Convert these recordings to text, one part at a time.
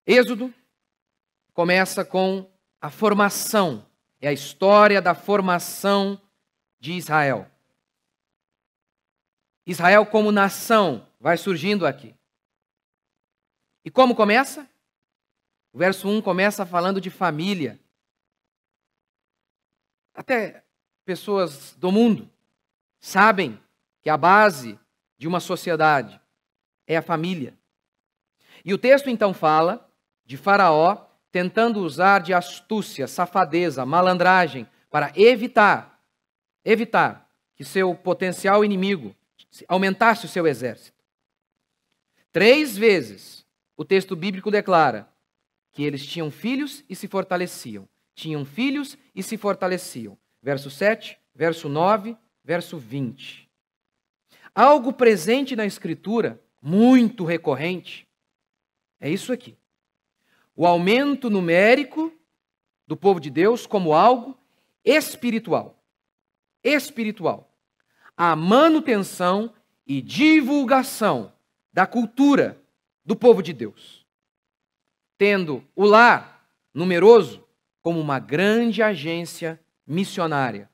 Êxodo começa com a formação. É a história da formação de Israel. Israel como nação vai surgindo aqui. E como começa? O verso 1 começa falando de família. Até pessoas do mundo sabem que a base de uma sociedade é a família. E o texto então fala de Faraó tentando usar de astúcia, safadeza, malandragem para evitar que seu potencial inimigo aumentasse o seu exército. 3 vezes o texto bíblico declara que eles tinham filhos e se fortaleciam. Tinham filhos e se fortaleciam. Verso 7, verso 9, verso 20. Algo presente na Escritura, muito recorrente, é isso aqui. O aumento numérico do povo de Deus como algo espiritual. Espiritual. A manutenção e divulgação da cultura do povo de Deus. Tendo o lar numeroso como uma grande agência missionária.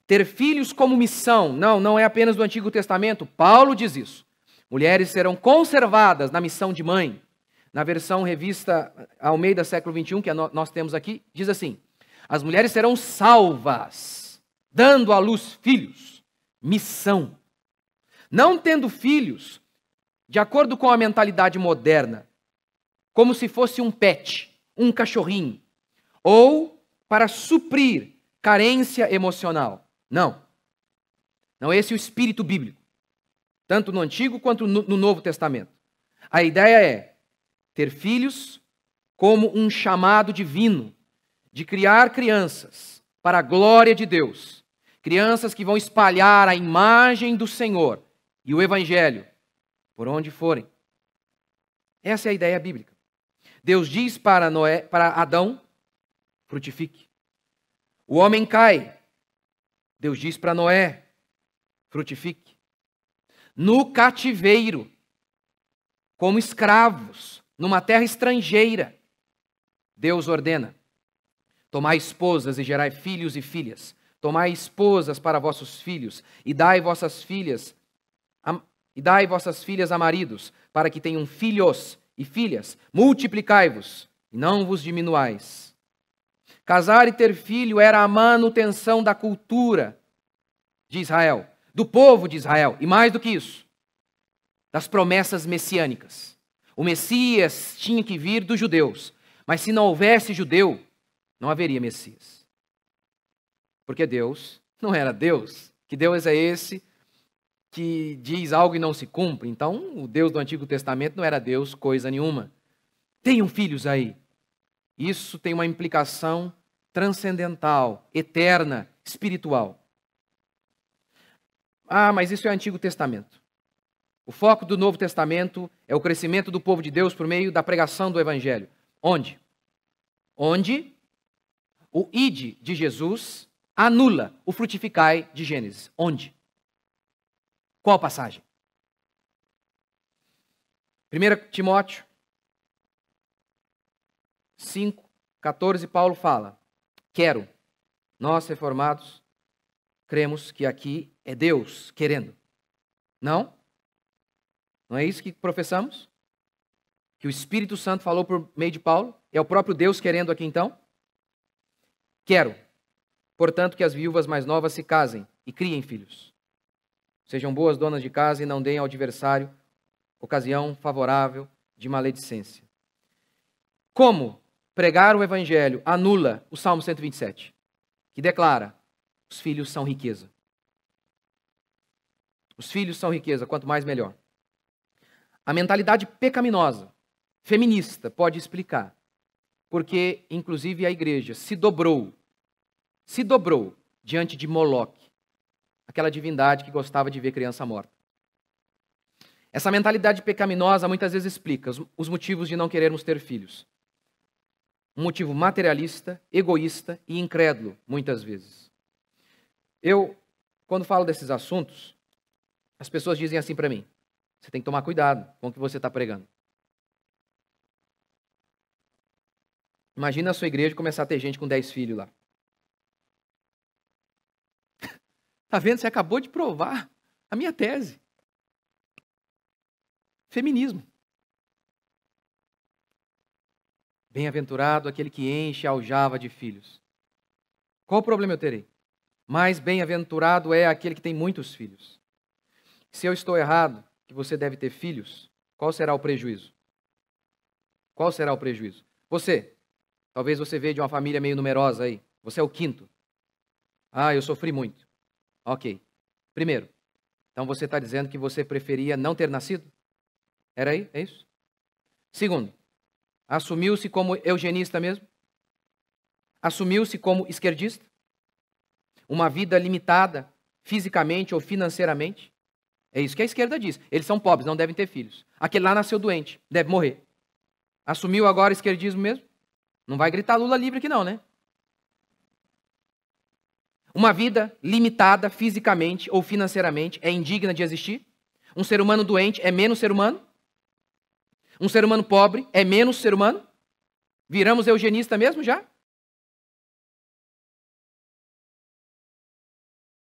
Ter filhos como missão, não é apenas do Antigo Testamento, Paulo diz isso. Mulheres serão conservadas na missão de mãe. Na versão revista Almeida século XXI, que nós temos aqui, diz assim: as mulheres serão salvas, dando à luz filhos. Missão. Não tendo filhos, de acordo com a mentalidade moderna, como se fosse um pet, um cachorrinho, ou para suprir carência emocional. Não é esse o espírito bíblico, tanto no Antigo quanto no Novo Testamento. A ideia é ter filhos como um chamado divino de criar crianças para a glória de Deus, crianças que vão espalhar a imagem do Senhor e o Evangelho por onde forem. Essa é a ideia bíblica. Deus diz para Adão, frutifique. O homem cai. Deus diz para Noé, frutifique. No cativeiro, como escravos, numa terra estrangeira, Deus ordena: tomai esposas e gerai filhos e filhas. Tomai esposas para vossos filhos e dai vossas filhas a maridos, para que tenham filhos e filhas. Multiplicai-vos e não vos diminuais. Casar e ter filho era a manutenção da cultura de Israel, do povo de Israel, e mais do que isso, das promessas messiânicas. O Messias tinha que vir dos judeus, mas se não houvesse judeu, não haveria Messias. Porque Deus não era Deus. Que Deus é esse que diz algo e não se cumpre? Então, o Deus do Antigo Testamento não era Deus coisa nenhuma. Tenham filhos aí. Isso tem uma implicação transcendental, eterna, espiritual. Mas isso é o Antigo Testamento. O foco do Novo Testamento é o crescimento do povo de Deus por meio da pregação do Evangelho. Onde? Onde o ide de Jesus anula o frutificai de Gênesis. Onde? Qual passagem? 1 Timóteo 5:14, Paulo fala: quero, nós reformados, cremos que aqui é Deus querendo. Não? Não é isso que professamos? Que o Espírito Santo falou por meio de Paulo? É o próprio Deus querendo aqui então? Quero, portanto, que as viúvas mais novas se casem e criem filhos. Sejam boas donas de casa e não deem ao adversário ocasião favorável de maledicência. Como pregar o Evangelho anula o Salmo 127, que declara: os filhos são riqueza. Os filhos são riqueza, quanto mais melhor. A mentalidade pecaminosa, feminista, pode explicar porque, inclusive, a igreja se dobrou diante de Moloque, aquela divindade que gostava de ver criança morta. Essa mentalidade pecaminosa muitas vezes explica os motivos de não querermos ter filhos. Um motivo materialista, egoísta e incrédulo, muitas vezes. Eu, quando falo desses assuntos, as pessoas dizem assim para mim: você tem que tomar cuidado com o que você está pregando. Imagina a sua igreja começar a ter gente com 10 filhos lá. Tá vendo? Você acabou de provar a minha tese. Feminismo. Bem-aventurado aquele que enche a aljava de filhos. Qual problema eu terei? Mais bem-aventurado é aquele que tem muitos filhos. Se eu estou errado, que você deve ter filhos, qual será o prejuízo? Qual será o prejuízo? Você, talvez você veja de uma família meio numerosa aí. Você é o quinto. Ah, eu sofri muito. Ok. Primeiro, então você está dizendo que você preferia não ter nascido? Era aí? É isso? Segundo, assumiu-se como eugenista mesmo? Assumiu-se como esquerdista? Uma vida limitada fisicamente ou financeiramente? É isso que a esquerda diz. Eles são pobres, não devem ter filhos. Aquele lá nasceu doente, deve morrer. Assumiu agora o esquerdismo mesmo? Não vai gritar Lula livre aqui não, né? Uma vida limitada fisicamente ou financeiramente é indigna de existir? Um ser humano doente é menos ser humano? Um ser humano pobre é menos ser humano? Viramos eugenista mesmo já?